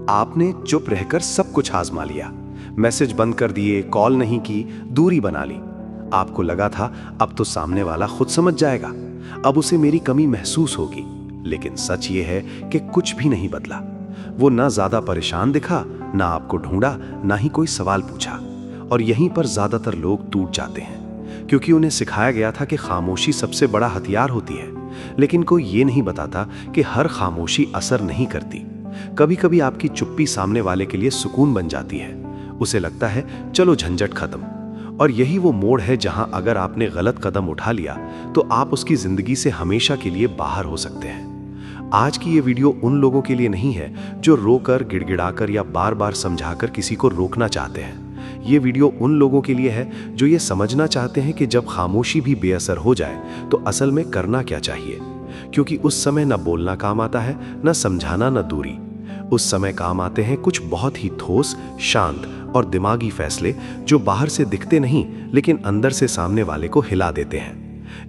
आपने चुप रहकर सब कुछ आजमा लिया, मैसेज बंद कर दिए, कॉल नहीं की, दूरी बना ली। आपको लगा था अब तो सामने वाला खुद समझ जाएगा, अब उसे मेरी कमी महसूस होगी। लेकिन सच ये है कि कुछ भी नहीं बदला। वो ना ज्यादा परेशान दिखा, ना आपको ढूंढा, ना ही कोई सवाल पूछा। और यहीं पर ज्यादातर लोग टूट जाते हैं, क्योंकि उन्हें सिखाया गया था कि खामोशी सबसे बड़ा हथियार होती है। लेकिन कोई ये नहीं बताता कि हर खामोशी असर नहीं करती। कभी कभी आपकी चुप्पी सामने वाले के लिए सुकून बन जाती है। उसे लगता है चलो झंझट खत्म। और यही वो मोड़ है जहां अगर आपने गलत कदम उठा लिया तो आप उसकी जिंदगी से हमेशा के लिए बाहर हो सकते हैं। आज की ये वीडियो उन लोगों के लिए नहीं है जो रोकर, गिड़गिड़ाकर या बार बार समझाकर किसी को रोकना चाहते हैं। ये वीडियो उन लोगों के लिए है जो ये समझना चाहते हैं कि जब खामोशी भी बेअसर हो जाए तो असल में करना क्या चाहिए। क्योंकि उस समय न बोलना काम आता है, न समझाना, न दूरी। उस समय काम आते हैं कुछ बहुत ही ठोस, शांत और दिमागी फैसले जो बाहर से दिखते नहीं लेकिन अंदर से सामने वाले को हिला देते हैं।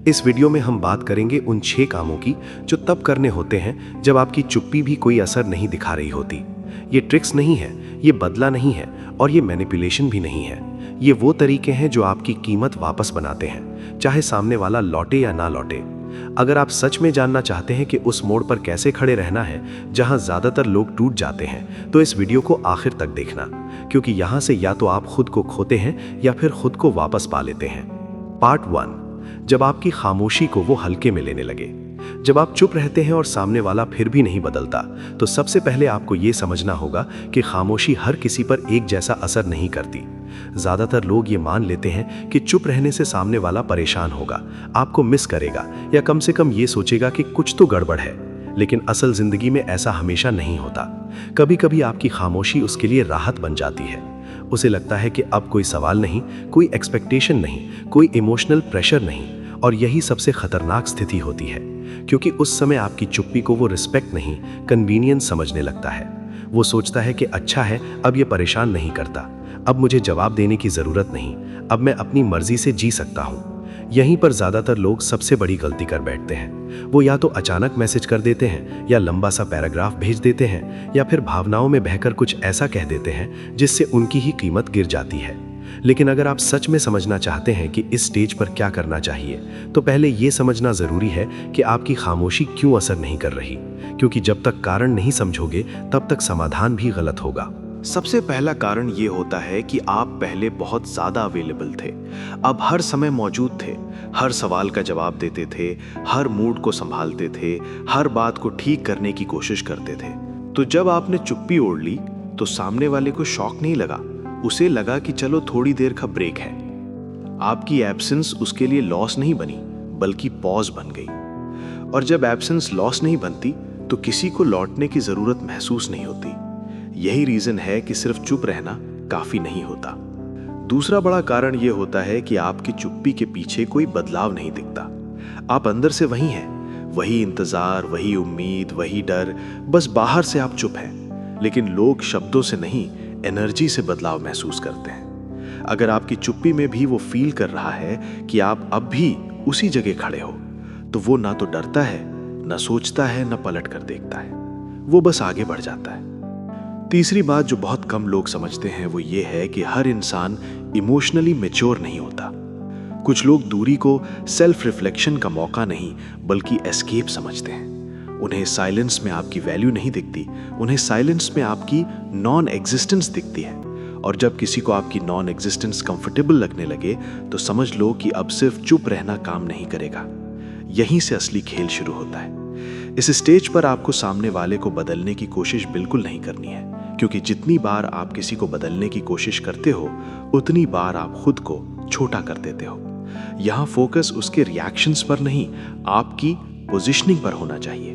इस वीडियो में हम बात करेंगे उन 6 कामों की जो तब करने होते हैं जब आपकी चुप्पी भी कोई असर नहीं दिखा रही होती। ये ट्रिक्स नहीं है, ये बदला नहीं है और ये मैनिपुलेशन भी नहीं है। ये वो तरीके हैं जो आपकी कीमत वापस बनाते हैं, चाहे सामने वाला लौटे या ना लौटे। अगर आप सच में जानना चाहते हैं कि उस मोड़ पर कैसे खड़े रहना है जहां ज्यादातर लोग टूट जाते हैं, तो इस वीडियो को आखिर तक देखना, क्योंकि यहां से या तो आप खुद को खोते हैं या फिर खुद को वापस पा लेते हैं। पार्ट 1, जब आपकी खामोशी को वो हल्के में लेने लगे। जब आप चुप रहते हैं और सामने वाला फिर भी नहीं बदलता, तो सबसे पहले आपको ये समझना होगा कि खामोशी हर किसी पर एक जैसा असर नहीं करती। ज्यादातर लोग ये मान लेते हैं कि चुप रहने से सामने वाला परेशान होगा, आपको मिस करेगा या कम से कम ये सोचेगा कि कुछ तो गड़बड़ है। लेकिन असल जिंदगी में ऐसा हमेशा नहीं होता। कभी कभी आपकी खामोशी उसके लिए राहत बन जाती है। उसे लगता है कि अब कोई सवाल नहीं, कोई एक्सपेक्टेशन नहीं, कोई इमोशनल प्रेशर नहीं। और यही सबसे खतरनाक स्थिति होती है, क्योंकि उस समय आपकी चुप्पी को वो रिस्पेक्ट नहीं, कन्वीनियंस समझने लगता है। वो सोचता है कि अच्छा है, अब ये परेशान नहीं करता, अब मुझे जवाब देने की जरूरत नहीं, अब मैं अपनी मर्जी से जी सकता हूँ। यहीं पर ज्यादातर लोग सबसे बड़ी गलती कर बैठते हैं। वो या तो अचानक मैसेज कर देते हैं, या लंबा सा पैराग्राफ भेज देते हैं, या फिर भावनाओं में बहकर कुछ ऐसा कह देते हैं जिससे उनकी ही कीमत गिर जाती है। लेकिन अगर आप सच में समझना चाहते हैं कि इस स्टेज पर क्या करना चाहिए, तो पहले ये समझना जरूरी है कि आपकी खामोशी क्यों असर नहीं कर रही। क्योंकि जब तक कारण नहीं समझोगे तब तक समाधान भी गलत होगा। सबसे पहला कारण ये होता है कि आप पहले बहुत ज्यादा अवेलेबल थे। अब हर समय मौजूद थे, हर सवाल का जवाब देते थे, हर मूड को संभालते थे, हर बात को ठीक करने की कोशिश करते थे। तो जब आपने चुप्पी ओढ़ ली तो सामने वाले को शॉक नहीं लगा, उसे लगा कि चलो थोड़ी देर का ब्रेक है। आपकी एब्सेंस उसके लिए लॉस नहीं बनी, बल्कि पॉज बन गई। और जब एब्सेंस लॉस नहीं बनती तो किसी को लौटने की जरूरत महसूस नहीं होती। यही रीजन है कि सिर्फ चुप रहना काफी नहीं होता। दूसरा बड़ा कारण यह होता है कि आपकी चुप्पी के पीछे कोई बदलाव नहीं दिखता। आप अंदर से वही हैं, वही इंतजार, वही उम्मीद, वही डर, बस बाहर से आप चुप हैं। लेकिन लोग शब्दों से नहीं, एनर्जी से बदलाव महसूस करते हैं। अगर आपकी चुप्पी में भी वो फील कर रहा है कि आप अब भी उसी जगह खड़े हो, तो वो ना तो डरता है, ना सोचता है, ना पलट कर देखता है, वो बस आगे बढ़ जाता है। तीसरी बात जो बहुत कम लोग समझते हैं वो ये है कि हर इंसान इमोशनली मैच्योर नहीं होता। कुछ लोग दूरी को सेल्फ रिफ्लेक्शन का मौका नहीं बल्कि एस्केप समझते हैं। उन्हें साइलेंस में आपकी वैल्यू नहीं दिखती, उन्हें साइलेंस में आपकी नॉन एग्जिस्टेंस दिखती है। और जब किसी को आपकी नॉन एग्जिस्टेंस कंफर्टेबल लगने लगे तो समझ लो कि अब सिर्फ चुप रहना काम नहीं करेगा। यहीं से असली खेल शुरू होता है। इस स्टेज पर आपको सामने वाले को बदलने की कोशिश बिल्कुल नहीं करनी है, क्योंकि जितनी बार आप किसी को बदलने की कोशिश करते हो उतनी बार आप खुद को छोटा कर देते हो। यहाँ फोकस उसके रिएक्शंस पर नहीं, आपकी पोजीशनिंग पर होना चाहिए।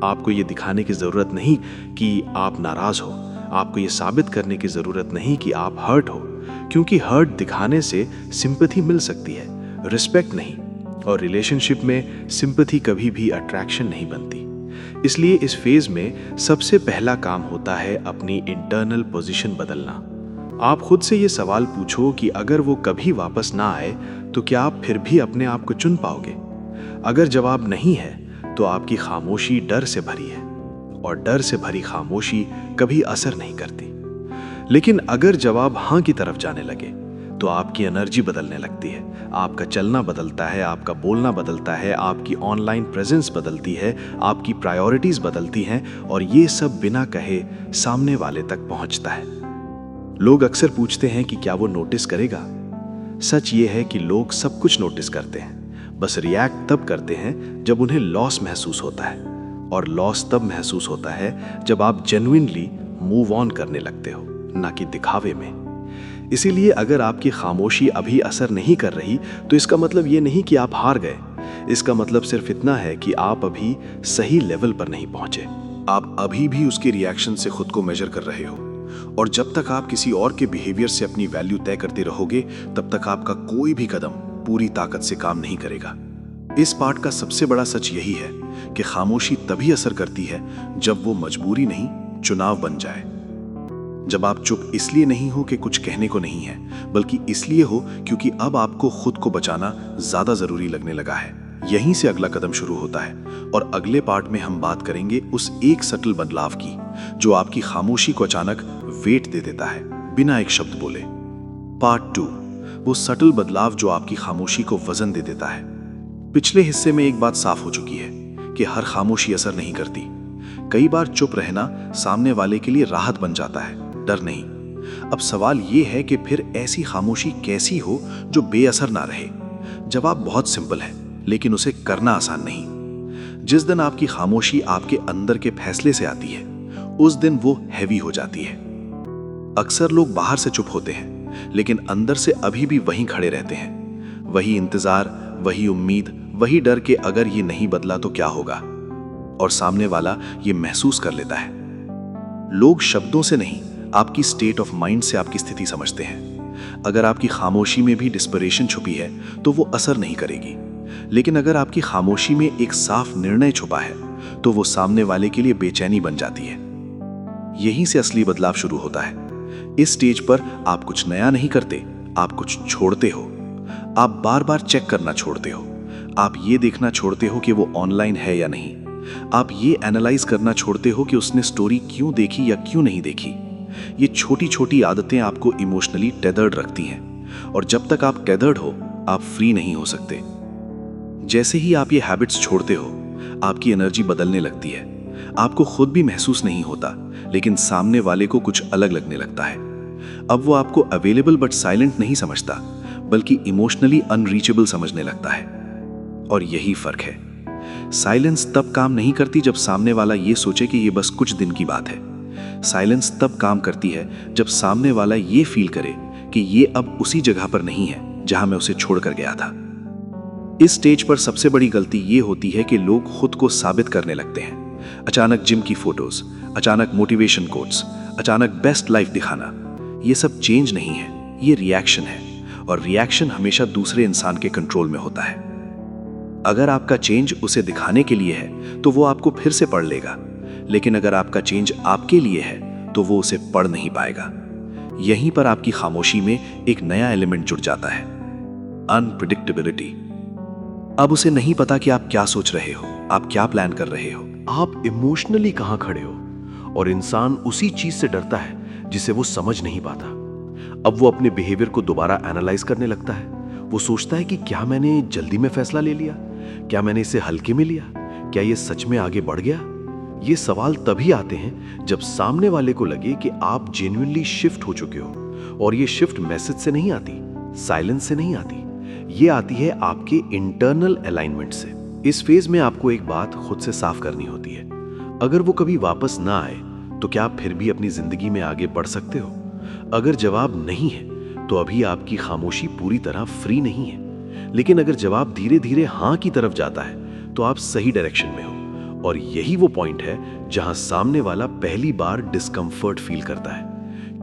आपको ये दिखाने की जरूरत नहीं कि आप नाराज हो, आपको ये साबित करने की जरूरत नहीं कि आप हर्ट हो, क्योंकि हर्ट दिखाने से सिंपैथी मिल सकती है, रिस्पेक्ट नहीं। और रिलेशनशिप में सिंपैथी कभी भी अट्रैक्शन नहीं बनती। इसलिए इस फेज में सबसे पहला काम होता है अपनी इंटरनल पोजीशन बदलना। आप खुद से ये सवाल पूछो कि अगर वो कभी वापस ना आए तो क्या आप फिर भी अपने आप को चुन पाओगे? अगर जवाब नहीं है तो आपकी खामोशी डर से भरी है, और डर से भरी खामोशी कभी असर नहीं करती। लेकिन अगर जवाब हाँ की तरफ जाने लगे तो आपकी एनर्जी बदलने लगती है, आपका चलना बदलता है, आपका बोलना बदलता है, आपकी ऑनलाइन प्रेजेंस बदलती है, आपकी प्रायोरिटीज बदलती हैं और ये सब बिना कहे सामने वाले तक पहुंचता है। लोग अक्सर पूछते हैं कि क्या वो नोटिस करेगा। सच ये है कि लोग सब कुछ नोटिस करते हैं, बस रिएक्ट तब करते हैं जब उन्हें लॉस महसूस होता है, और लॉस तब महसूस होता है जब आप जेन्युइनली मूव ऑन करने लगते हो, ना कि दिखावे में। इसीलिए अगर आपकी खामोशी अभी असर नहीं कर रही तो इसका मतलब ये नहीं कि आप हार गए। इसका मतलब सिर्फ इतना है कि आप अभी सही लेवल पर नहीं पहुंचे। आप अभी भी उसके रिएक्शन से खुद को मेजर कर रहे हो, और जब तक आप किसी और के बिहेवियर से अपनी वैल्यू तय करते रहोगे तब तक आपका कोई भी कदम पूरी ताकत से काम नहीं करेगा। इस पार्ट का सबसे बड़ा सच यही है कि खामोशी तभी असर करती है जब वो मजबूरी नहीं, चुनाव बन जाए। जब आप चुप इसलिए नहीं हो कि कुछ कहने को नहीं है, बल्कि इसलिए हो क्योंकि अब आपको खुद को बचाना ज्यादा जरूरी लगने लगा है। यहीं से अगला कदम शुरू होता है, और अगले पार्ट में हम बात करेंगे उस एक सटल बदलाव की जो आपकी खामोशी को अचानक वेट दे देता है बिना एक शब्द बोले। पार्ट 2, वो सटल बदलाव जो आपकी खामोशी को वजन दे देता है। पिछले हिस्से में एक बात साफ हो चुकी है कि हर खामोशी असर नहीं करती। कई बार चुप रहना सामने वाले के लिए राहत बन जाता है, डर नहीं। अब सवाल ये है कि फिर ऐसी खामोशी कैसी हो जो बेअसर ना रहे। जवाब बहुत सिंपल है, लेकिन उसे करना आसान नहीं। जिस दिन आपकी खामोशी आपके अंदर के फैसले से आती है, उस दिन वो हैवी हो जाती है। अक्सर लोग बाहर से चुप होते हैं, लेकिन अंदर से अभी भी वहीं खड़े रहते हैं। वही इंतजार, वही उम्मीद, वही डर कि अगर ये नहीं बदला तो क्या होगा, और सामने वाला ये महसूस कर लेता है। लोग शब्दों से नहीं, आपकी स्टेट ऑफ माइंड से आपकी स्थिति समझते हैं। अगर आपकी खामोशी में भी डिस्परेशन छुपी है तो वो असर नहीं करेगी, लेकिन अगर आपकी खामोशी में एक साफ निर्णय छुपा है तो वो सामने वाले के लिए बेचैनी बन जाती है। यहीं से असली बदलाव शुरू होता है। इस स्टेज पर आप कुछ नया नहीं करते, आप कुछ छोड़ते हो। आप बार बार चेक करना छोड़ते हो। आप ये देखना छोड़ते हो कि वो ऑनलाइन है या नहीं। आप ये एनालाइज करना छोड़ते हो कि उसने स्टोरी क्यों देखी या क्यों नहीं देखी। ये छोटी छोटी आदतें आपको इमोशनली टेदर्ड रखती हैं, और जब तक आप टेदर्ड हो आप फ्री नहीं हो सकते। जैसे ही आप ये हैबिट्स छोड़ते हो, आपकी एनर्जी बदलने लगती है। आपको खुद भी महसूस नहीं होता, लेकिन सामने वाले को कुछ अलग लगने लगता है। अब वो आपको अवेलेबल बट साइलेंट नहीं समझता, बल्कि इमोशनली अनरीचेबल समझने लगता है। और यही फर्क है। साइलेंस तब काम नहीं करती जब सामने वाला ये सोचे कि ये बस कुछ दिन की बात है। साइलेंस तब काम करती है जब सामने वाला ये फील करे कि ये अब उसी जगह पर नहीं है जहां मैं उसे छोड़कर गया था। इस स्टेज पर सबसे बड़ी गलती ये होती है कि लोग खुद को साबित करने लगते हैं। अचानक जिम की फोटोज, अचानक मोटिवेशन कोट्स, अचानक बेस्ट लाइफ दिखाना। ये सब चेंज नहीं है, ये रिएक्शन है, और रिएक्शन हमेशा दूसरे इंसान के कंट्रोल में होता है। अगर आपका चेंज उसे दिखाने के लिए है तो वो आपको फिर से पढ़ लेगा, लेकिन अगर आपका चेंज आपके लिए है तो वो उसे पढ़ नहीं पाएगा। यहीं पर आपकी खामोशी में एक नया एलिमेंट जुड़ जाता है, अनप्रिडिक्टेबिलिटी। अब उसे नहीं पता कि आप क्या सोच रहे हो, आप क्या प्लान कर रहे हो, आप इमोशनली कहां खड़े हो, और इंसान उसी चीज से डरता है जिसे वो समझ नहीं पाता। अब वो अपने बिहेवियर को दोबारा एनालाइज करने लगता है। वो सोचता है कि क्या मैंने जल्दी में फैसला ले लिया, क्या मैंने इसे हल्के में लिया, क्या ये सच में आगे बढ़ गया। ये सवाल तभी आते हैं जब सामने वाले को लगे कि आप जेन्युइनली शिफ्ट हो चुके हो, और ये शिफ्ट मैसेज से नहीं आती, साइलेंस से नहीं आती, ये आती है आपके इंटरनल अलाइनमेंट से। इस फेज में आपको एक बात खुद से साफ करनी होती है। अगर वो कभी वापस ना आए तो क्या आप फिर भी अपनी जिंदगी में आगे बढ़ सकते हो? अगर जवाब नहीं है तो अभी आपकी खामोशी पूरी तरह फ्री नहीं है, लेकिन अगर जवाब धीरे धीरे हाँ की तरफ जाता है तो आप सही डायरेक्शन में हो। और यही वो पॉइंट है जहां सामने वाला पहली बार डिस्कंफर्ट फील करता है,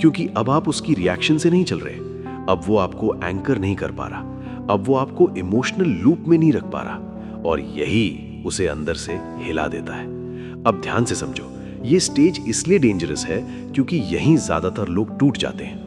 क्योंकि अब आप उसकी रिएक्शन से नहीं चल रहे। अब वो आपको एंकर नहीं कर पा रहा, अब वो आपको इमोशनल लूप में नहीं रख पा रहा, और यही उसे अंदर से हिला देता है। अब ध्यान से समझो, ये स्टेज इसलिए डेंजरस है क्योंकि यहीं ज्यादातर लोग टूट जाते हैं।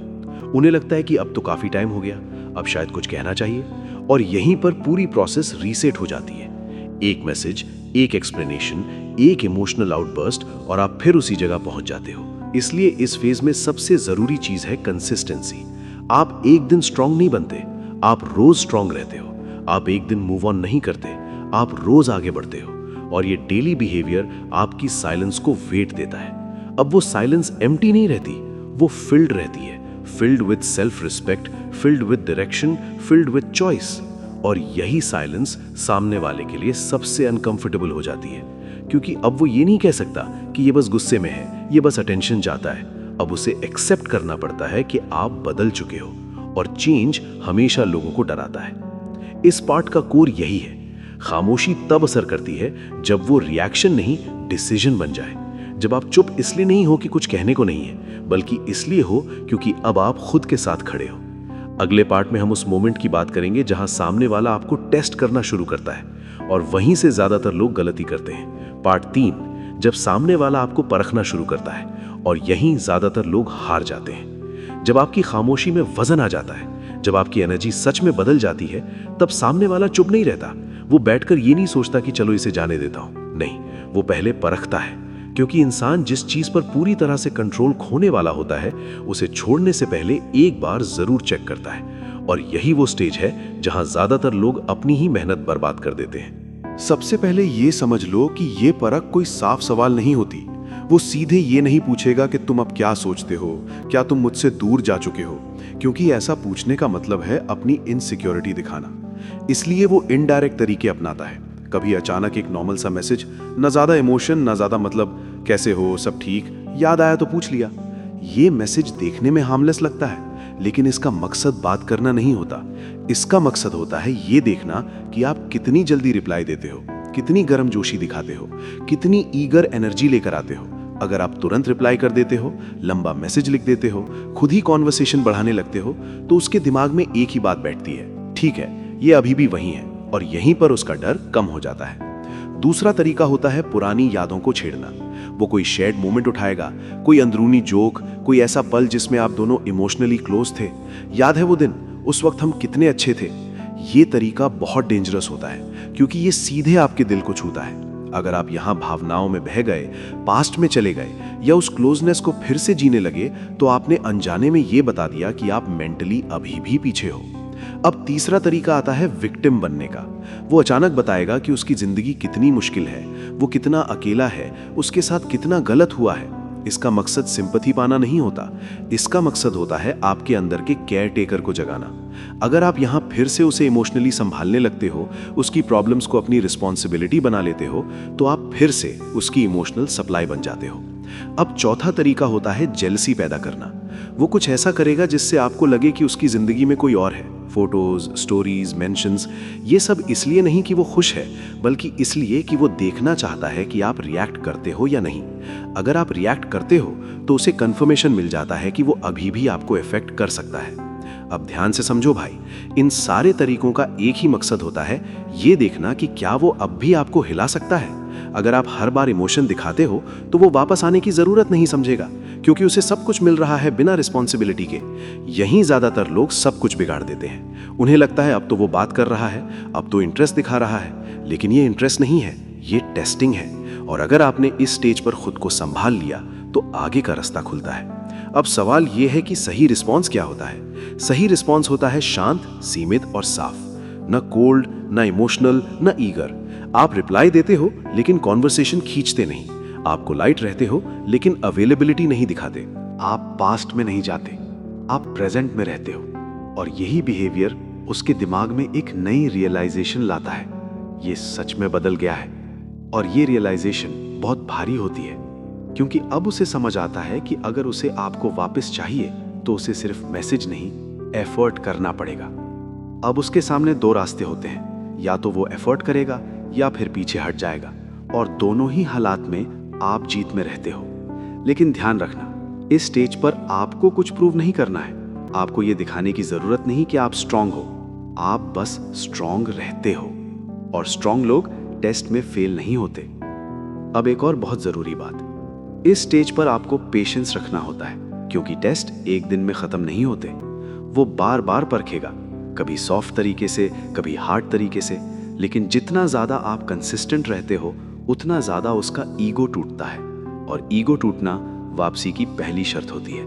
उन्हें लगता है कि अब तो काफी टाइम हो गया, अब शायद कुछ कहना चाहिए, और यहीं पर पूरी प्रोसेस रीसेट हो जाती है। एक मैसेज, एक एक्सप्लेनेशन, एक इमोशनल आउटबर्स्ट और आप फिर उसी जगह पहुंच जाते हो। इसलिए इस फेज में सबसे जरूरी चीज है कंसिस्टेंसी। आप एक दिन स्ट्रांग नहीं बनते, आप रोज स्ट्रांग रहते हो। आप एक दिन मूव ऑन नहीं करते, आप रोज आगे बढ़ते हो। और ये डेली बिहेवियर आपकी साइलेंस को वेट देता है। अब वो साइलेंस एम्प्टी नहीं रहती, वो फिल्ड रहती है, filled with self respect, filled with direction, filled with choice. और यही साइलेंस सामने वाले के लिए सबसे अनकंफर्टेबल हो जाती है, क्योंकि अब वो ये नहीं कह सकता कि ये बस गुस्से में है, ये बस अटेंशन चाहता है। अब उसे एक्सेप्ट करना पड़ता है कि आप बदल चुके हो, और चेंज हमेशा लोगों को डराता है। इस पार्ट का कोर यही है। खामोशी तब असर करती है जब वो रिएक्शन नहीं, डिसीजन बन जाए। जब आप चुप इसलिए नहीं हो कि कुछ कहने को नहीं है, बल्कि इसलिए हो क्योंकि अब आप खुद के साथ खड़े हो। अगले पार्ट में हम उस मोमेंट की बात करेंगे जहां सामने वाला आपको टेस्ट करना शुरू करता है, और वहीं से ज्यादातर लोग गलती करते हैं। पार्ट 3, जब सामने वाला आपको परखना शुरू करता है, और यहीं ज्यादातर लोग हार जाते हैं। जब आपकी खामोशी में वजन आ जाता है, जब आपकी एनर्जी सच में बदल जाती है, तब सामने वाला चुप नहीं रहता। वो बैठकर ये नहीं सोचता कि चलो इसे जाने देता हूं। नहीं, वो पहले परखता है, क्योंकि इंसान जिस चीज पर पूरी तरह से कंट्रोल खोने वाला होता है, उसे छोड़ने से पहले एक बार जरूर चेक करता है। और यही वो स्टेज है जहां ज्यादातर लोग अपनी ही मेहनत बर्बाद कर देते हैं। सबसे पहले ये समझ लो कि ये परख कोई साफ सवाल नहीं होती। वो सीधे ये नहीं पूछेगा कि तुम अब क्या सोचते हो, क्या तुम मुझसे दूर जा चुके हो, क्योंकि ऐसा पूछने का मतलब है अपनी इनसिक्योरिटी दिखाना। इसलिए वो इनडायरेक्ट तरीके अपनाता है। कभी अचानक एक नॉर्मल सा मैसेज, ना ज्यादा इमोशन, ना ज्यादा मतलब, कैसे हो, सब ठीक, याद आया तो पूछ लिया। ये मैसेज देखने में हार्मलेस लगता है, लेकिन इसका मकसद बात करना नहीं होता। इसका मकसद होता है ये देखना कि आप कितनी जल्दी रिप्लाई देते हो, कितनी गर्मजोशी दिखाते हो, कितनी ईगर एनर्जी लेकर आते हो। अगर आप तुरंत रिप्लाई कर देते हो, लंबा मैसेज लिख देते हो, खुद ही कॉन्वर्सेशन बढ़ाने लगते हो, तो उसके दिमाग में एक ही बात बैठती है, ठीक है, ये अभी भी वही है, और यहीं पर उसका डर कम हो जाता है। दूसरा तरीका होता है पुरानी यादों को छेड़ना। वो कोई शेयर्ड मोमेंट उठाएगा, कोई अंदरूनी जोक, कोई ऐसा पल जिसमें आप दोनों इमोशनली क्लोज थे। याद है वो दिन, उस वक्त हम कितने अच्छे थे। ये तरीका बहुत डेंजरस होता है, क्योंकि ये सीधे आपके दिल को छूता है। अगर आप यहाँ भावनाओं में बह गए, पास्ट में चले गए, या उस क्लोजनेस को फिर से जीने लगे, तो आपने अनजाने में ये बता दिया कि आप मेंटली अभी भी पीछे हो। अब तीसरा तरीका आता है विक्टिम बनने का। वो अचानक बताएगा कि उसकी जिंदगी कितनी मुश्किल है, वो कितना अकेला है, उसके साथ कितना गलत हुआ है। इसका मकसद सिंपैथी पाना नहीं होता, इसका मकसद होता है आपके अंदर के केयर टेकर को जगाना। अगर आप यहाँ फिर से उसे इमोशनली संभालने लगते हो, उसकी प्रॉब्लम्स को अपनी रिस्पॉन्सिबिलिटी बना लेते हो, तो आप फिर से उसकी इमोशनल सप्लाई बन जाते हो। अब चौथा तरीका होता है जेलसी पैदा करना। वो कुछ ऐसा करेगा जिससे आपको लगे कि उसकी जिंदगी में कोई और है। फोटोज, स्टोरीज, मेंशंस, ये सब इसलिए नहीं कि वो खुश है, बल्कि इसलिए कि वो देखना चाहता है कि आप रिएक्ट करते हो या नहीं। अगर आप रिएक्ट करते हो तो उसे कंफर्मेशन मिल जाता है कि वो अभी भी आपको इफेक्ट कर सकता है। अब ध्यान से समझो भाई, इन सारे तरीकों का एक ही मकसद होता है, ये देखना कि क्या वो अब भी आपको हिला सकता है। अगर आप हर बार इमोशन दिखाते हो तो वो वापस आने की जरूरत नहीं समझेगा, क्योंकि उसे सब कुछ मिल रहा है बिना रिस्पॉन्सिबिलिटी के। यहीं ज्यादातर लोग सब कुछ बिगाड़ देते हैं। उन्हें लगता है अब तो वो बात कर रहा है, अब तो इंटरेस्ट दिखा रहा है, लेकिन ये इंटरेस्ट नहीं है, ये टेस्टिंग है। और अगर आपने इस स्टेज पर खुद को संभाल लिया तो आगे का रास्ता खुलता है। अब सवाल यह है कि सही रिस्पॉन्स क्या होता है। सही रिस्पॉन्स होता है शांत, सीमित और साफ, न कोल्ड, न इमोशनल, न ईगर। आप रिप्लाई देते हो लेकिन कॉन्वर्सेशन खींचते नहीं, आप पोलाइट रहते हो लेकिन अवेलेबिलिटी नहीं दिखाते, आप पास्ट में नहीं जाते, आप प्रेजेंट में रहते हो। और यही बिहेवियर उसके दिमाग में एक नई रियलाइजेशन लाता है, ये सच में बदल गया है। और ये रियलाइजेशन बहुत भारी होती है, क्योंकि अब उसे समझ आता है कि अगर उसे आपको वापस चाहिए तो उसे सिर्फ मैसेज नहीं, एफर्ट करना पड़ेगा। अब उसके सामने दो रास्ते होते हैं, या तो वो एफर्ट करेगा या फिर पीछे हट जाएगा, और दोनों ही हालात में आप जीत में रहते हो। लेकिन ध्यान रखना, इस स्टेज पर आपको कुछ प्रूव नहीं करना है। आपको ये दिखाने की जरूरत नहीं कि आप स्ट्रांग हो, आप बस स्ट्रांग रहते हो। और स्ट्रांग लोग टेस्ट में फेल नहीं होते। अब एक और बहुत जरूरी बात, इस स्टेज पर आपको पेशेंस रखना होता है, क्योंकि टेस्ट एक दिन में खत्म नहीं होते। वो बार बार परखेगा, कभी सॉफ्ट तरीके से, कभी हार्ड तरीके से, लेकिन जितना ज्यादा आप कंसिस्टेंट रहते हो उतना ज्यादा उसका ईगो टूटता है, और ईगो टूटना वापसी की पहली शर्त होती है।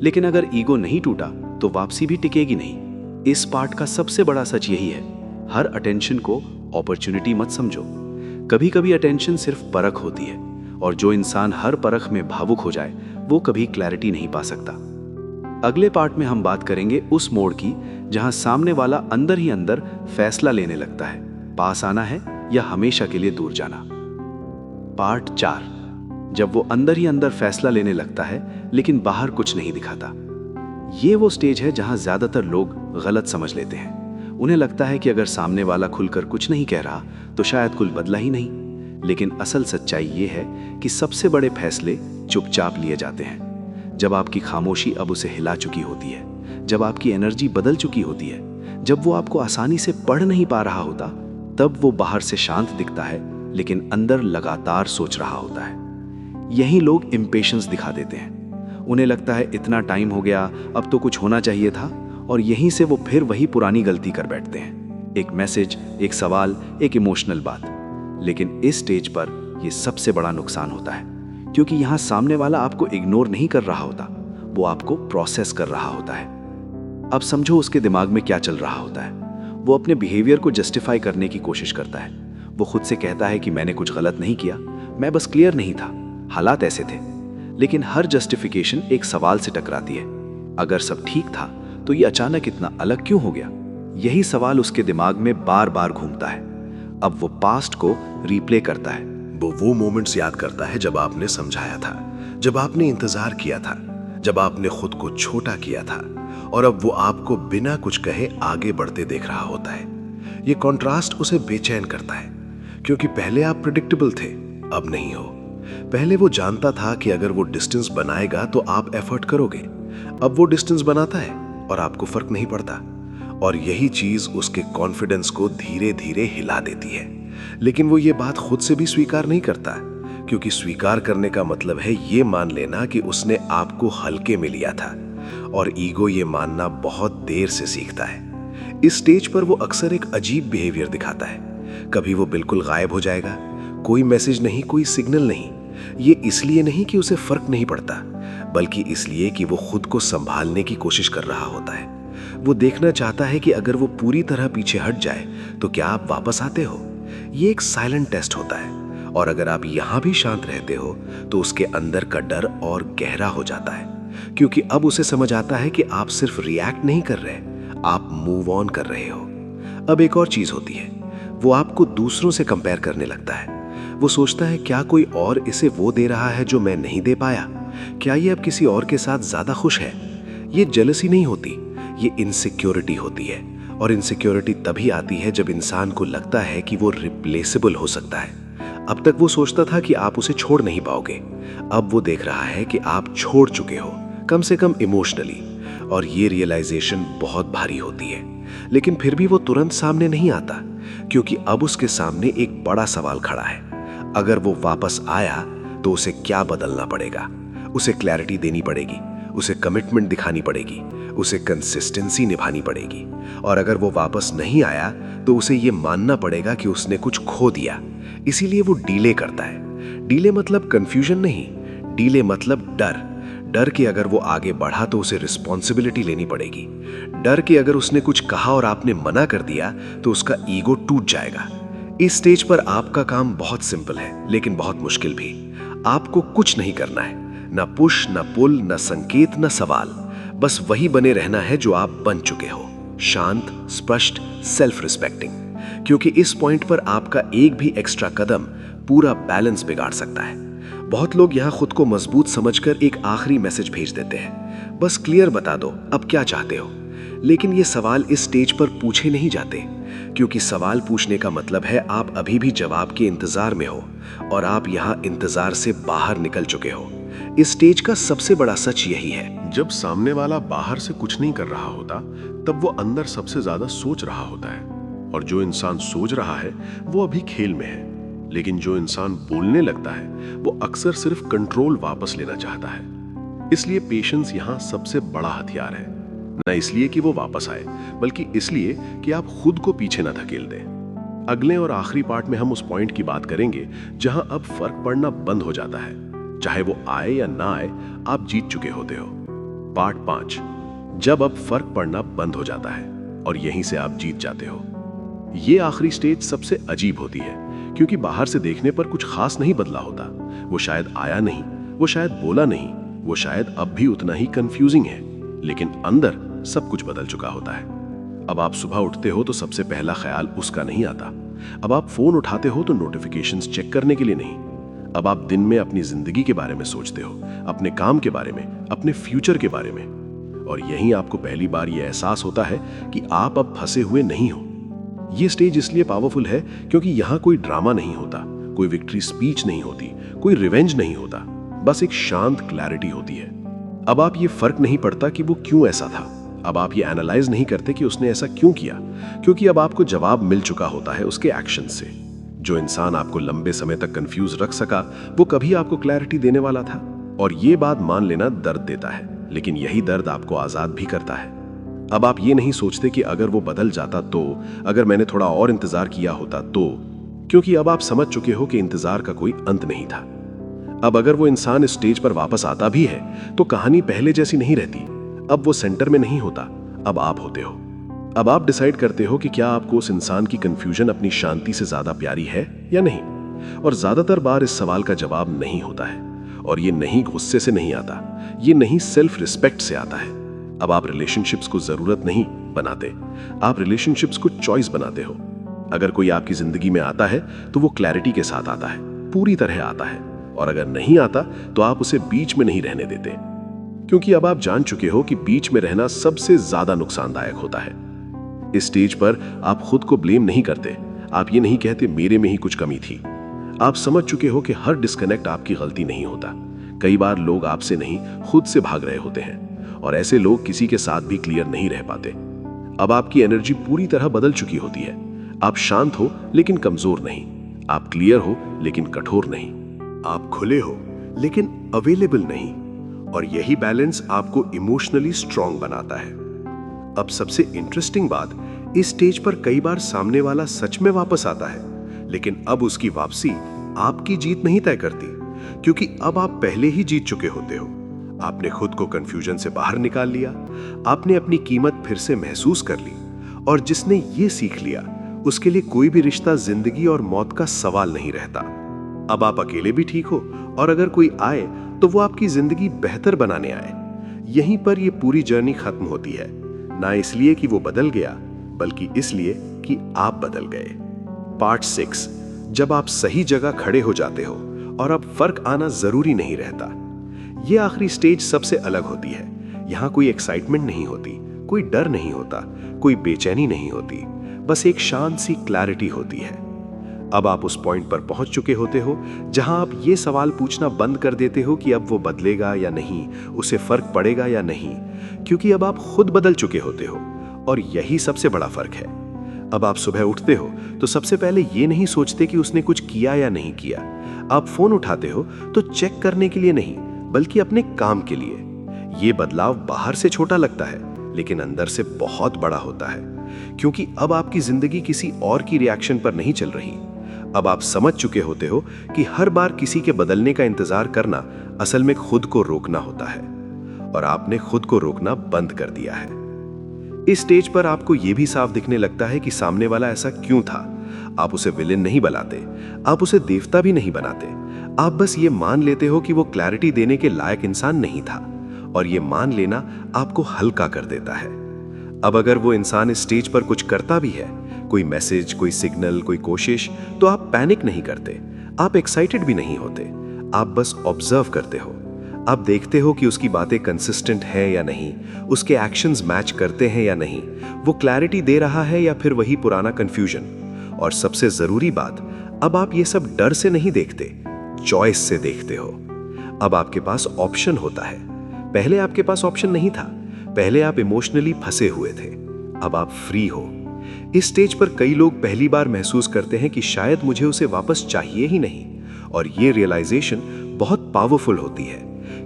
लेकिन अगर ईगो नहीं टूटा तो वापसी भी टिकेगी नहीं। इस पार्ट का सबसे बड़ा सच यही है, हर अटेंशन को अपॉर्चुनिटी मत समझो। कभी कभी अटेंशन सिर्फ परख होती है, और जो इंसान हर परख में भावुक हो जाए वो कभी क्लैरिटी नहीं पा सकता। अगले पार्ट में हम बात करेंगे उस मोड़ की जहां सामने वाला अंदर ही अंदर फैसला लेने लगता है, पास आना है या हमेशा के लिए दूर जाना। पार्ट 4, जब वो अंदर ही अंदर फैसला लेने लगता है लेकिन बाहर कुछ नहीं दिखाता। ये वो स्टेज है जहां ज्यादातर लोग गलत समझ लेते हैं। उन्हें लगता है कि अगर सामने वाला खुलकर कुछ नहीं कह रहा तो शायद कुछ बदला ही नहीं। लेकिन असल सच्चाई ये है कि सबसे बड़े फैसले चुपचाप लिए जाते हैं। जब आपकी खामोशी अब उसे हिला चुकी होती है, जब आपकी एनर्जी बदल चुकी होती है, जब वो आपको आसानी से पढ़ नहीं पा रहा होता, तब वो बाहर से शांत दिखता है लेकिन अंदर लगातार सोच रहा होता है। यही लोग इम्पेशंस दिखा देते हैं। उन्हें लगता है इतना टाइम हो गया, अब तो कुछ होना चाहिए था, और यहीं से वो फिर वही पुरानी गलती कर बैठते हैं। एक मैसेज, एक सवाल, एक इमोशनल बात। लेकिन इस स्टेज पर यह सबसे बड़ा नुकसान होता है, क्योंकि यहां सामने वाला आपको इग्नोर नहीं कर रहा होता, वो आपको प्रोसेस कर रहा होता है। अब समझो उसके दिमाग में क्या चल रहा होता है। वो अपने बिहेवियर को जस्टिफाई करने की कोशिश करता है। वो खुद से कहता है कि मैंने कुछ गलत नहीं किया, मैं बस क्लियर नहीं था, हालात ऐसे थे। लेकिन हर जस्टिफिकेशन एक सवाल से टकराती है, अगर सब ठीक था तो ये अचानक इतना अलग क्यों हो गया? यही सवाल उसके दिमाग में बार बार घूमता है। अब वो पास्ट को रिप्ले करता है। वो मोमेंट्स याद करता है जब आपने समझाया था, जब आपने इंतजार किया था, जब आपने खुद को छोटा किया था, और अब वो आपको बिना कुछ कहे आगे बढ़ते देख रहा होता है। ये कॉन्ट्रास्ट उसे बेचैन करता है, क्योंकि पहले आप प्रेडिक्टेबल थे, अब नहीं हो। पहले वो जानता था कि अगर वो डिस्टेंस बनाएगा तो आप एफर्ट करोगे, अब वो डिस्टेंस बनाता है और आपको फर्क नहीं पड़ता। और यही चीज उसके कॉन्फिडेंस को धीरे धीरे हिला देती है। लेकिन वो ये बात खुद से भी स्वीकार नहीं करता, क्योंकि स्वीकार करने का मतलब है ये मान लेना कि उसने आपको हल्के में लिया था, और ईगो ये मानना बहुत देर से सीखता है। इस स्टेज पर वो अक्सर एक अजीब बिहेवियर दिखाता है। कभी वो बिल्कुल गायब हो जाएगा, कोई मैसेज नहीं, कोई सिग्नल नहीं। ये इसलिए नहीं कि उसे फर्क नहीं पड़ता, बल्कि इसलिए कि वो खुद को संभालने की कोशिश कर रहा होता है। वो देखना चाहता है कि अगर वो पूरी तरह पीछे हट जाए तो क्या आप वापस आते हो। ये एक साइलेंट टेस्ट होता है, और अगर आप यहां भी शांत रहते हो तो उसके अंदर का डर और गहरा हो जाता है, क्योंकि अब उसे समझ आता है कि आप सिर्फ रिएक्ट नहीं कर रहे, आप मूव ऑन कर रहे हो। अब एक और चीज होती है, वो आपको दूसरों से कंपेयर करने लगता है। वो सोचता है क्या कोई और इसे वो दे रहा है जो मैं नहीं दे पाया, क्या ये अब किसी और के साथ ज्यादा खुश है। ये जेलसी नहीं होती, ये इनसिक्योरिटी होती है, और इनसिक्योरिटी तभी आती है जब इंसान को लगता है कि वो रिप्लेसेबल हो सकता है। अब तक वो सोचता था कि आप उसे छोड़ नहीं पाओगे, अब वो देख रहा है कि आप छोड़ चुके हो, कम से कम इमोशनली, और ये रियलाइजेशन बहुत भारी होती है। लेकिन फिर भी वो तुरंत सामने नहीं आता, क्योंकि अब उसके सामने एक बड़ा सवाल खड़ा है। अगर वो वापस आया तो उसे क्या बदलना पड़ेगा? उसे क्लैरिटी देनी पड़ेगी, उसे कमिटमेंट दिखानी पड़ेगी, उसे कंसिस्टेंसी निभानी पड़ेगी। और अगर वो वापस नहीं आया तो उसे ये मानना पड़ेगा कि उसने कुछ खो दिया। इसीलिए वो डीले करता है। डीले मतलब कंफ्यूजन नहीं, डीले मतलब डर। डर कि अगर वो आगे बढ़ा तो उसे रिस्पॉन्सिबिलिटी लेनी पड़ेगी। डर कि अगर उसने कुछ कहा और आपने मना कर दिया तो उसका ईगो टूट जाएगा। इस स्टेज पर आपका काम बहुत सिंपल है, लेकिन बहुत मुश्किल भी। आपको कुछ नहीं करना है, ना पुश, ना पुल, ना संकेत, ना सवाल। बस वही बने रहना है जो आप बन चुके हो, शांत, स्पष्ट, सेल्फ रिस्पेक्टिंग। क्योंकि इस पॉइंट पर आपका एक भी एक्स्ट्रा कदम पूरा बैलेंस बिगाड़ सकता है। बहुत लोग यहां खुद को मजबूत समझकर एक आखिरी मैसेज भेज देते हैं, बस क्लियर बता दो अब क्या चाहते हो। लेकिन ये सवाल इस स्टेज पर पूछे नहीं जाते, क्योंकि सवाल पूछने का मतलब है आप अभी भी जवाब के इंतजार में हो, और आप यहां इंतजार से बाहर निकल चुके हो। इस स्टेज का सबसे बड़ा सच यही है, जब सामने वाला बाहर से कुछ नहीं कर रहा होता तब वो अंदर सबसे ज्यादा सोच रहा होता है। और जो इंसान सोच रहा है वो अभी खेल में है, लेकिन जो इंसान बोलने लगता है वो अक्सर सिर्फ कंट्रोल वापस लेना चाहता है। इसलिए पेशेंस यहां सबसे बड़ा हथियार है, न इसलिए कि वो वापस आए, बल्कि इसलिए कि आप खुद को पीछे न धकेल दें। अगले और आखिरी पार्ट में हम उस पॉइंट की बात करेंगे जहां अब फर्क पड़ना बंद हो जाता है। चाहे वो आए या ना आए, आप जीत चुके होते हो। पार्ट 5, जब अब फर्क पड़ना बंद हो जाता है और यहीं से आप जीत जाते हो। ये आखिरी स्टेज सबसे अजीब होती है, क्योंकि बाहर से देखने पर कुछ खास नहीं बदला होता। वो शायद आया नहीं, वो शायद बोला नहीं, वो शायद अब भी उतना ही कंफ्यूजिंग है, लेकिन अंदर सब कुछ बदल चुका होता है। अब आप सुबह उठते हो तो सबसे पहला ख्याल उसका नहीं आता। अब आप फोन उठाते हो तो नोटिफिकेशंस चेक करने के लिए नहीं। अब आप दिन में अपनी जिंदगी के बारे में सोचते हो, अपने काम के बारे में, अपने फ्यूचर के बारे में। और यहीं आपको पहली बार यह एहसास होता है कि आप अब फंसे हुए नहीं हो। यह स्टेज इसलिए पावरफुल है क्योंकि यहां कोई ड्रामा नहीं होता, कोई विक्ट्री स्पीच नहीं होती, कोई रिवेंज नहीं होता, बस एक शांत क्लैरिटी होती है। अब आप ये फर्क नहीं पड़ता कि वो क्यों ऐसा था। अब आप ये एनालाइज नहीं करते कि उसने ऐसा क्यों किया, क्योंकि अब आपको जवाब मिल चुका होता है उसके एक्शन से। जो इंसान आपको लंबे समय तक कंफ्यूज रख सका, वो कभी आपको क्लैरिटी देने वाला था। और ये बात मान लेना दर्द देता है, लेकिन यही दर्द आपको आजाद भी करता है। अब आप ये नहीं सोचते कि अगर वो बदल जाता तो, अगर मैंने थोड़ा और इंतजार किया होता तो, क्योंकि अब आप समझ चुके हो कि इंतजार का कोई अंत नहीं था। अब अगर वो इंसान इस स्टेज पर वापस आता भी है तो कहानी पहले जैसी नहीं रहती। अब वो सेंटर में नहीं होता, अब आप होते हो। अब आप डिसाइड करते हो कि क्या आपको उस इंसान की कंफ्यूजन अपनी शांति से ज्यादा प्यारी है या नहीं। और ज्यादातर बार इस सवाल का जवाब नहीं होता है। और ये नहीं गुस्से से नहीं आता, ये नहीं सेल्फ रिस्पेक्ट से आता है। अब आप रिलेशनशिप्स को जरूरत नहीं बनाते, आप रिलेशनशिप्स को चॉइस बनाते हो। अगर कोई आपकी जिंदगी में आता है तो वो क्लैरिटी के साथ आता है, पूरी तरह आता है। और अगर नहीं आता तो आप उसे बीच में नहीं रहने देते, क्योंकि अब आप जान चुके हो कि बीच में रहना सबसे ज्यादा नुकसानदायक होता है। इस स्टेज पर आप खुद को ब्लेम नहीं करते, आप ये नहीं कहते मेरे में ही कुछ कमी थी। आप समझ चुके हो कि हर डिस्कनेक्ट आपकी गलती नहीं होता। कई बार लोग आपसे नहीं, खुद से भाग रहे होते हैं, और ऐसे लोग किसी के साथ भी क्लियर नहीं रह पाते। अब आपकी एनर्जी पूरी तरह बदल चुकी होती है। आप शांत हो लेकिन कमजोर नहीं, आप क्लियर हो लेकिन कठोर नहीं, आप खुले हो लेकिन अवेलेबल नहीं। और यही बैलेंस आपको इमोशनली स्ट्रांग बनाता है। अब सबसे इंटरेस्टिंग बात, इस स्टेज पर कई बार सामने वाला सच में वापस आता है, लेकिन अब उसकी वापसी आपकी जीत नहीं तय करती, क्योंकि अब आप पहले ही जीत चुके होते हो। आपने खुद को कंफ्यूजन से बाहर निकाल लिया, आपने अपनी कीमत फिर से महसूस कर ली, और जिसने ये सीख लिया उसके लिए कोई भी रिश्ता जिंदगी और मौत का सवाल नहीं रहता। अब आप अकेले भी ठीक हो, और अगर कोई आए तो वो आपकी जिंदगी बेहतर बनाने आए। यहीं पर ये पूरी जर्नी खत्म होती है, ना इसलिए कि वो बदल गया, बल्कि इसलिए कि आप बदल गए। पार्ट 6, जब आप सही जगह खड़े हो जाते हो और अब फर्क आना जरूरी नहीं रहता। ये आखिरी स्टेज सबसे अलग होती है। यहाँ कोई एक्साइटमेंट नहीं होती, कोई डर नहीं होता, कोई बेचैनी नहीं होती, बस एक शांत सी क्लैरिटी होती है। अब आप उस पॉइंट पर पहुंच चुके होते हो जहां आप ये सवाल पूछना बंद कर देते हो कि अब वो बदलेगा या नहीं, उसे फर्क पड़ेगा या नहीं, क्योंकि अब आप खुद बदल चुके होते हो। और यही सबसे बड़ा फर्क है। अब आप सुबह उठते हो तो सबसे पहले ये नहीं सोचते कि उसने कुछ किया या नहीं किया। आप फोन उठाते हो तो चेक करने के लिए नहीं, बल्कि अपने काम के लिए। ये बदलाव बाहर से छोटा लगता है, लेकिन अंदर से बहुत बड़ा होता है, क्योंकि अब आपकी जिंदगी किसी और की रिएक्शन पर नहीं चल रही। अब आप समझ चुके होते हो कि हर बार किसी के बदलने का इंतजार करना असल में खुद को रोकना होता है, और आपने खुद को रोकना बंद कर दिया है। इस स्टेज पर आपको यह भी साफ दिखने लगता है कि सामने वाला ऐसा क्यों था। आप उसे विलेन नहीं बनाते, आप उसे देवता भी नहीं बनाते। आप बस ये मान लेते हो कि वो क्लैरिटी देने के लायक इंसान नहीं था, और ये मान लेना आपको हल्का कर देता है। अब अगर वो इंसान इस स्टेज पर कुछ करता भी है, कोई मैसेज, कोई सिग्नल, कोई कोशिश, तो आप पैनिक नहीं करते, आप एक्साइटेड भी नहीं होते, आप बस ऑब्जर्व करते हो। आप देखते हो कि उसकी बातें कंसिस्टेंट है या नहीं, उसके एक्शंस मैच करते हैं या नहीं, वो क्लैरिटी दे रहा है या फिर वही पुराना कंफ्यूजन। और सबसे जरूरी बात, अब आप ये सब डर से नहीं देखते, चॉइस से देखते हो। अब आपके पास ऑप्शन होता है। पहले आपके पास ऑप्शन नहीं था, पहले आप इमोशनली फंसे हुए थे, अब आप फ्री हो। इस स्टेज पर कई लोग पहली बार महसूस करते हैं कि शायद मुझे उसे वापस चाहिए ही नहीं, और ये रियलाइजेशन बहुत पावरफुल होती है,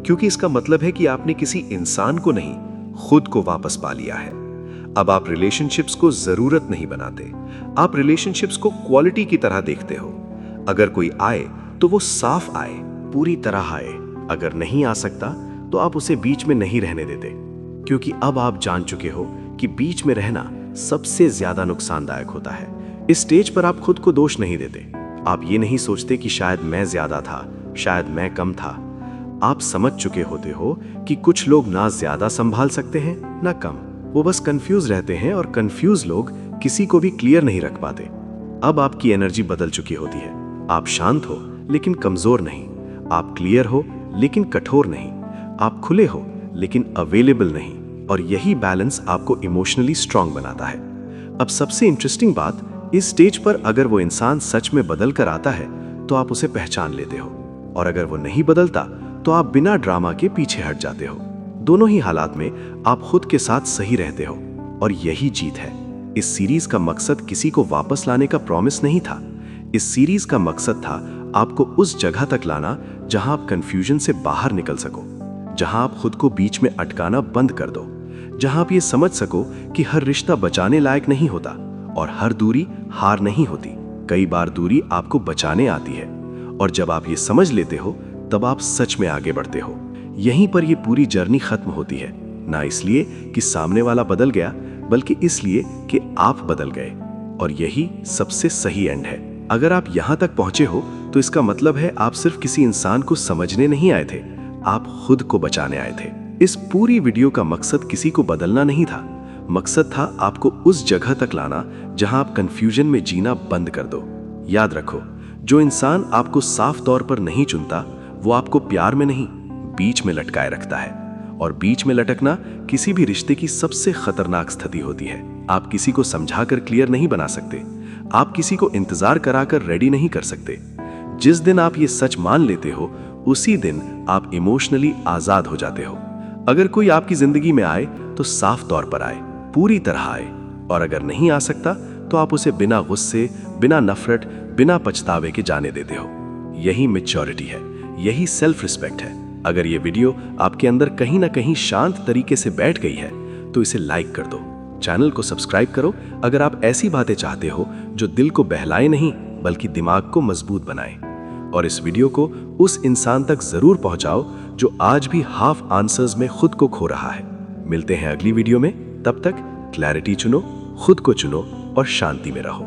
क्योंकि इसका मतलब है कि आपने किसी इंसान को नहीं, खुद को वापस पा लिया है। अब आप रिलेशनशिप्स को जरूरत नहीं बनाते, आप रिलेशनशिप्स को क्वालिटी की तरह देखते हो। अगर कोई आए तो वो साफ आए, पूरी तरह आए। अगर नहीं आ सकता तो आप उसे बीच में नहीं रहने देते, क्योंकि अब आप जान चुके हो कि बीच में रहना सबसे ज्यादा नुकसानदायक होता है। इस स्टेज पर आप खुद को दोष नहीं देते, आप ये नहीं सोचते कि शायद मैं ज्यादा था, शायद मैं कम था। आप समझ चुके होते हो कि कुछ लोग ना ज्यादा संभाल सकते हैं ना कम, वो बस कंफ्यूज रहते हैं, और कंफ्यूज लोग किसी को भी क्लियर नहीं रख पाते। अब आपकी एनर्जी बदल चुकी होती है। आप शांत हो लेकिन कमजोर नहीं, आप क्लियर हो लेकिन कठोर नहीं, आप खुले हो लेकिन अवेलेबल नहीं, और यही बैलेंस आपको इमोशनली स्ट्रांग बनाता है। अब सबसे इंटरेस्टिंग बात, इस स्टेज पर अगर वो इंसान सच में बदल कर आता है तो आप उसे पहचान लेते हो, और अगर वो नहीं बदलता तो आप बिना ड्रामा के पीछे हट जाते हो। दोनों ही हालात में आप खुद के साथ सही रहते हो, और यही जीत है। इस सीरीज का मकसद किसी को वापस लाने का प्रॉमिस नहीं था। इस सीरीज का मकसद था आपको उस जगह तक लाना जहां आप कंफ्यूजन से बाहर निकल सको, जहां आप खुद को बीच में अटकाना बंद कर दो, जहां आप ये समझ सको कि हर रिश्ता बचाने लायक नहीं होता और हर दूरी हार नहीं होती। कई बार दूरी आपको बचाने आती है, और जब आप ये समझ लेते हो तब आप सच में आगे बढ़ते हो। यहीं पर ये पूरी जर्नी खत्म होती है, ना इसलिए कि सामने वाला बदल गया, बल्कि इसलिए कि आप बदल गए, और यही सबसे सही एंड है। अगर आप यहाँ तक पहुंचे हो तो इसका मतलब है आप सिर्फ किसी इंसान को समझने नहीं आए थे, आप खुद को बचाने आए थे। इस पूरी वीडियो का मकसद किसी को बदलना नहीं था, मकसद था आपको उस जगह तक लाना जहां आप कंफ्यूजन में जीना बंद कर दो। याद रखो, जो इंसान आपको साफ तौर पर नहीं चुनता वो आपको प्यार में नहीं, बीच में लटकाए रखता है, और बीच में लटकना किसी भी रिश्ते की सबसे खतरनाक स्थिति होती है। आप किसी को समझाकर क्लियर नहीं बना सकते, आप किसी को इंतजार कराकर रेडी नहीं कर सकते। जिस दिन आप ये सच मान लेते हो उसी दिन आप इमोशनली आजाद हो जाते हो। अगर कोई आपकी जिंदगी में आए तो साफ तौर पर आए, पूरी तरह आए, और अगर नहीं आ सकता तो आप उसे बिना गुस्से, बिना नफरत, बिना पछतावे के जाने देते हो। यही मैच्योरिटी है, यही सेल्फ रिस्पेक्ट है। अगर ये वीडियो आपके अंदर कहीं ना कहीं शांत तरीके से बैठ गई है तो इसे लाइक कर दो, चैनल को सब्सक्राइब करो अगर आप ऐसी बातें चाहते हो जो दिल को बहलाए नहीं बल्कि दिमाग को मजबूत बनाए, और इस वीडियो को उस इंसान तक जरूर पहुंचाओ जो आज भी हाफ आंसर्स में खुद को खो रहा है। मिलते हैं अगली वीडियो में, तब तक क्लैरिटी चुनो, खुद को चुनो और शांति में रहो।